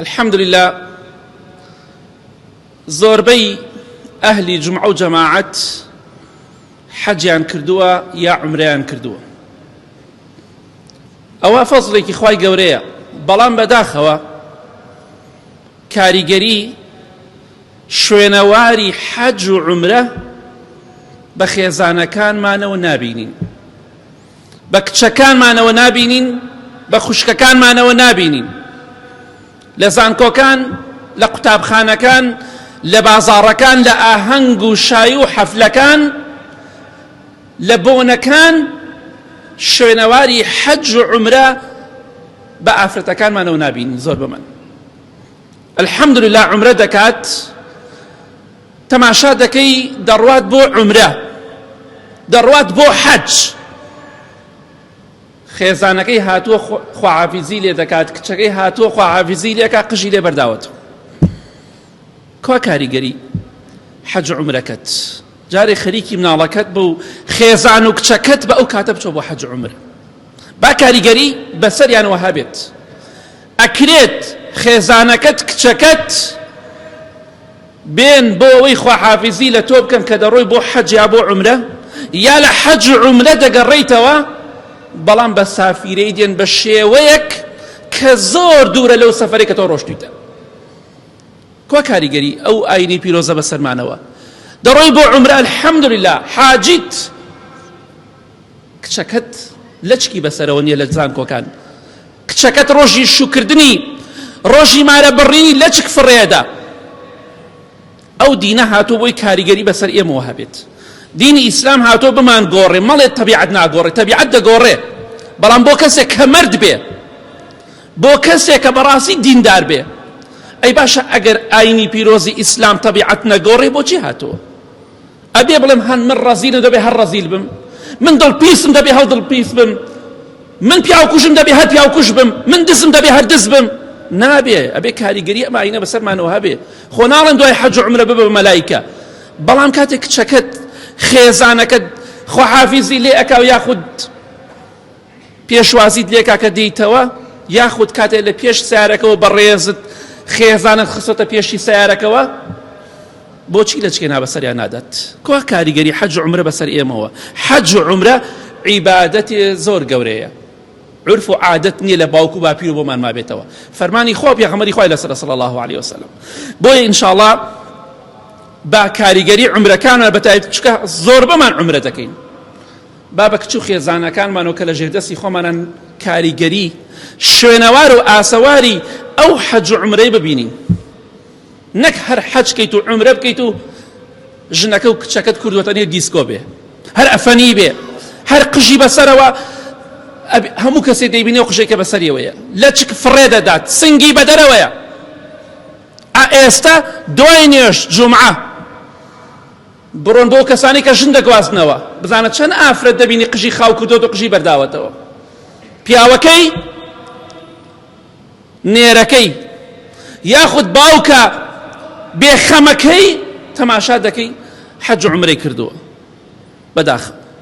الحمد لله زۆربەی ئەهلی جومعە و جەماعەت حەجیان کردووە یا عومرەیان کردووە. ئەوە فەزڵێکی خوای گەورەیە، بەڵام بەداخەوە کاریگەری شوێنەواری حەج و عومرە بە خێزانەکانمانەوە نابینین، بە کچەکانمانەوە نابینین، بە خوشکەکانمانەوە نابینین، لە زانکۆکان، لە قوتابخانەکان، لە بازاڕەکان، لە ئاهەنگ و شایی و حەفلەکان، لە بۆنەکان شوێنەواری حەج و عومرە بە ئافرەتەکانمانەوە نابینین زۆر بەمەن. الحەمدولله عومرە دەکات، تەماشا دەکەی دەڕوات بۆ عومرە، دەڕوات بۆ حەج، خێزانەکەی هاتووە خواحافیزی لێ دەکات، کچەکەی هاتووە خواحافیزی لێکا، قژی لێ بەرداوەتەوە. کوا کاریگەری حەج و عومرەکەت؟ جارێ خەریکی مناڵەکەت بە و خێزان و کچەکەت بە ئەو کاتە بچۆ بۆ حەج و عومرە، با کاریگەری بەسەریانەوە هەبێت. ئەکرێت خێزانەکەت کچەکەت بێن بۆ ئەوەی خواحافیزی لە تۆ بکەن کە دەڕۆی بۆ حەج یا بۆ عومرە، یا لە حەج و عومرە دەگەڕێیتەوە، بەڵام بە سافیرەی دێن بە شێوەیەک کە زۆر دوورە لەو سەفەرێک کە تۆ ڕۆشتویتە. کوا کاریگەری ئەو ئاینی پیرۆزە بەسەرمانەوە؟ دەڕۆی بۆ عومرە، الحەمدولله حاجیت، کچەکەت لەچکی بەسەرەوە نییە لە زانکۆکان، کچەکەت ڕۆژی شوکردنی، ڕۆژی مارە بڕینی لەچک فڕێدا. ئەو دینە هاتوو بۆی کاریگەری بەسەر ئێمەوە هەبێت. دینی ئیسلام هاتوو بمان گۆڕێ، مەڵێت تەبیعەت ناگۆڕێ، تەبیعەت دەگۆڕێ، بەڵام بۆ کەسێک کە مرد بێ، بۆ کەسێک کە بەڕاستی دیندار بێ. ئەی باشە ئەگەر ئاینی پیرۆزی ئیسلام تەبیعەت نەگۆڕێ بۆچی هاتووە؟ ئەبێ بڵێم هەن من ڕەزیلم دەبێ هەر ڕەزیل بم، من دڵپیسم دەبێ هەر دڵپیس بم، من پیاوکوشم دەبێ هەر پیاوکوش بم، من دزم دەبێ هەر دز بم. نابێ، ئەبێ کاریگەری ئەمە ئاینە بەسەرمانەوە هەبێ. خۆ ناڵێن دوای حەج و عومرە ببە بە مەلایکە، بەڵام کاتێک کچەکەت خێزانەکەت خواحافیزی لێ ئەکا، یاخود پێشوازیت لێکا کە دێیتەوە، یاخود کاتێک لە پێش سیارەکەەوە بەڕێزت خێزانت خستۆتە پێشی سیارەکەەوە، بۆچی لە چکێنا بەسەریان نادات؟ کوا کاریگەری حەج و عومرە بەسەر ئێمەوە؟ حەج و عومرە عیبادەتی زۆر گەورەیە، عرف و عادەت نییە لە باوکو و باپیر و بۆمان مابێتەوە. فەرمانی خوا پێغەمبەری خوای لەسەر صلی الله علیه وسلم. بۆیە ئینشاءالله با کاریگەری عومرەکانمان بەتایبەت چکە زۆر بەمان عومرە دەکەین، با بە کچ و خێزانەکانمانەوە کە لە ژێردەستی خۆمانان کاریگەری شوێنەوار و ئاسەواری ئەو حەج و عومرەی ببینین، نەک هەر حەجکەیت و عومرە بکەیت و ژنەکە و کچەکەت کوردوەتە نێر دیسکۆ بێ، هەر ئەفەنی بێ، هەر قژی بەسەرەوە، هەموو کەسێ دەیبینێ و قژێکە بەسەریەوەیە، لە چک فڕێ دەدات، سنگی بەدەرەوەیە. ئێستا دوای نوێژ جومعە بڕۆن بۆ کەسانی کە ژن دەگوازنەوە، بزانە چەند ئافرەت دەبینی قژی خاو کردووە و قژی بەرداوەتەوە، پیاوەکەی نێرەکەی یاخود باوکە بێخەمەکەی تەماشا دەکەی حەج و عومرەی کردووە. بەداخە